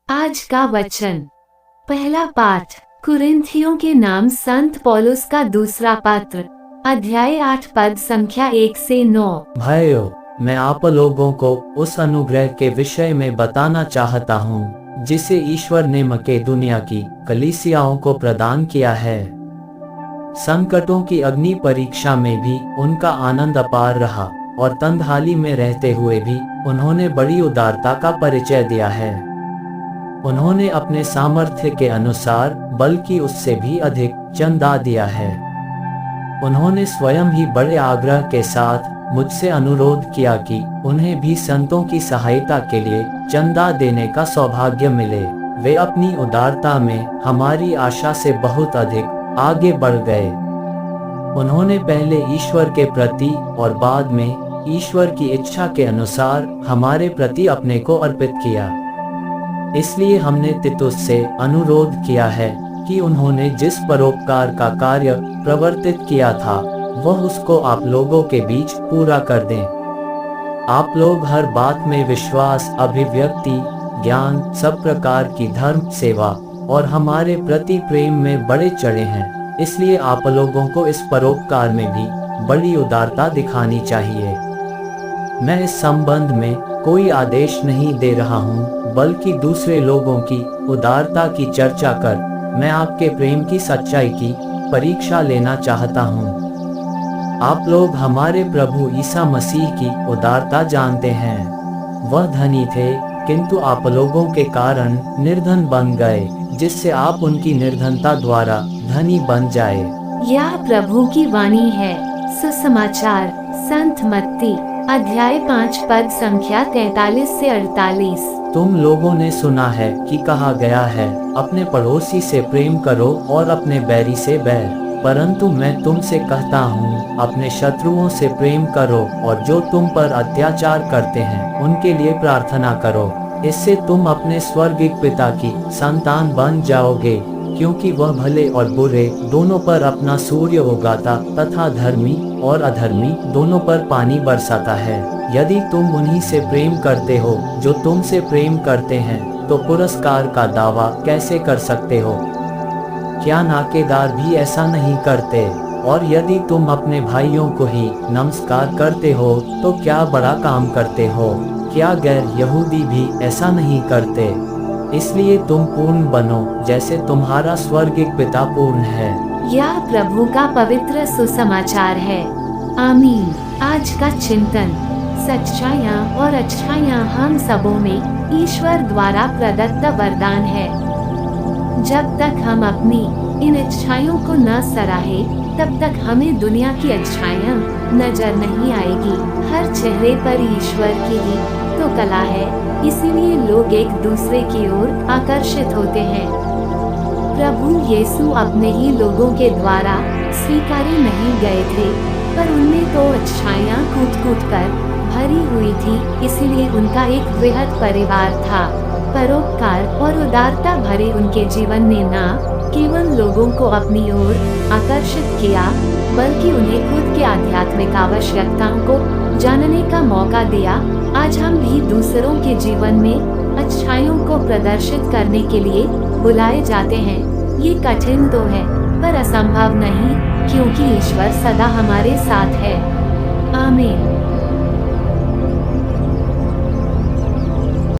आज का वचन। पहला पाठ कुरिन्थियों के नाम संत पौलुस का दूसरा पत्र, अध्याय 8 पद संख्या 1 से 9। भाइयों, मैं आप लोगों को उस अनुग्रह के विषय में बताना चाहता हूँ जिसे ईश्वर ने मकेदुनिया की कलीसियाओं को प्रदान किया है। संकटों की अग्नि परीक्षा में भी उनका आनंद अपार रहा और तंगहाली में रहते हुए भी उन्होंने बड़ी उदारता का परिचय दिया है। उन्होंने अपने सामर्थ्य के अनुसार बल्कि उससे भी अधिक चंदा दिया है। उन्होंने स्वयं ही बड़े आग्रह के साथ मुझसे अनुरोध किया कि उन्हें भी संतों की सहायता के लिए चंदा देने का सौभाग्य मिले। वे अपनी उदारता में हमारी आशा से बहुत अधिक आगे बढ़ गए। उन्होंने पहले ईश्वर के प्रति और बाद में ईश्वर की इच्छा के अनुसार हमारे प्रति अपने को अर्पित किया। इसलिए हमने तीतुस से अनुरोध किया है कि उन्होंने जिस परोपकार का कार्य प्रवर्तित किया था वह उसको आप लोगों के बीच पूरा कर दें। आप लोग हर बात में विश्वास, अभिव्यक्ति, ज्ञान, सब प्रकार की धर्म सेवा और हमारे प्रति प्रेम में बढ़े चढ़े हैं। इसलिए आप लोगों को इस परोपकार में भी बड़ी उदारता दिखानी चाहिए। मैं इस संबंध में कोई आदेश नहीं दे रहा हूँ, बल्कि दूसरे लोगों की उदारता की चर्चा कर मैं आपके प्रेम की सच्चाई की परीक्षा लेना चाहता हूँ। आप लोग हमारे प्रभु ईसा मसीह की उदारता जानते हैं। वह धनी थे किंतु आप लोगों के कारण निर्धन बन गए, जिससे आप उनकी निर्धनता द्वारा धनी बन जाए। यह प्रभु की वाणी है। सुसमाचार संत मत्ती अध्याय 5 पद संख्या 43 से 48। तुम लोगों ने सुना है कि कहा गया है, अपने पड़ोसी से प्रेम करो और अपने बैरी से बैर। परंतु मैं तुमसे कहता हूँ, अपने शत्रुओं से प्रेम करो और जो तुम पर अत्याचार करते हैं उनके लिए प्रार्थना करो। इससे तुम अपने स्वर्गीय पिता की संतान बन जाओगे, क्योंकि वह भले और बुरे दोनों पर अपना सूर्य उगाता तथा धर्मी और अधर्मी दोनों पर पानी बरसाता है। यदि तुम उन्हीं से प्रेम करते हो जो तुमसे प्रेम करते हैं, तो पुरस्कार का दावा कैसे कर सकते हो? क्या नाकेदार भी ऐसा नहीं करते? और यदि तुम अपने भाइयों को ही नमस्कार करते हो, तो क्या बड़ा काम करते हो? क्या गैर यहूदी भी ऐसा नहीं करते? इसलिए तुम पूर्ण बनो जैसे तुम्हारा स्वर्गीय पिता पूर्ण है। यह प्रभु का पवित्र सुसमाचार है। आमीन। आज का चिंतन। सच्चाइयाँ और अच्छाइयाँ हम सबों में ईश्वर द्वारा प्रदत्त वरदान है। जब तक हम अपनी इन अच्छाइयों को न सराहे, तब तक हमें दुनिया की अच्छाइयाँ नजर नहीं आएगी। हर चेहरे पर ईश्वर की ही तो कला है, इसीलिए लोग एक दूसरे की ओर आकर्षित होते हैं। प्रभु यीशु अपने ही लोगों के द्वारा स्वीकारे नहीं गए थे, पर उनमें तो अच्छाइयाँ कूट-कूट कर भरी हुई थी। इसीलिए उनका एक वृहद परिवार था। परोपकार और उदारता भरे उनके जीवन ने न केवल लोगों को अपनी ओर आकर्षित किया, बल्कि उन्हें खुद के आध्यात्मिक आवश्यकताओं को जानने का मौका दिया। आज हम भी दूसरों के जीवन में अच्छाइयों को प्रदर्शित करने के लिए बुलाए जाते हैं। ये कठिन तो है, पर असंभव नहीं, क्योंकि ईश्वर सदा हमारे साथ है। आमीन।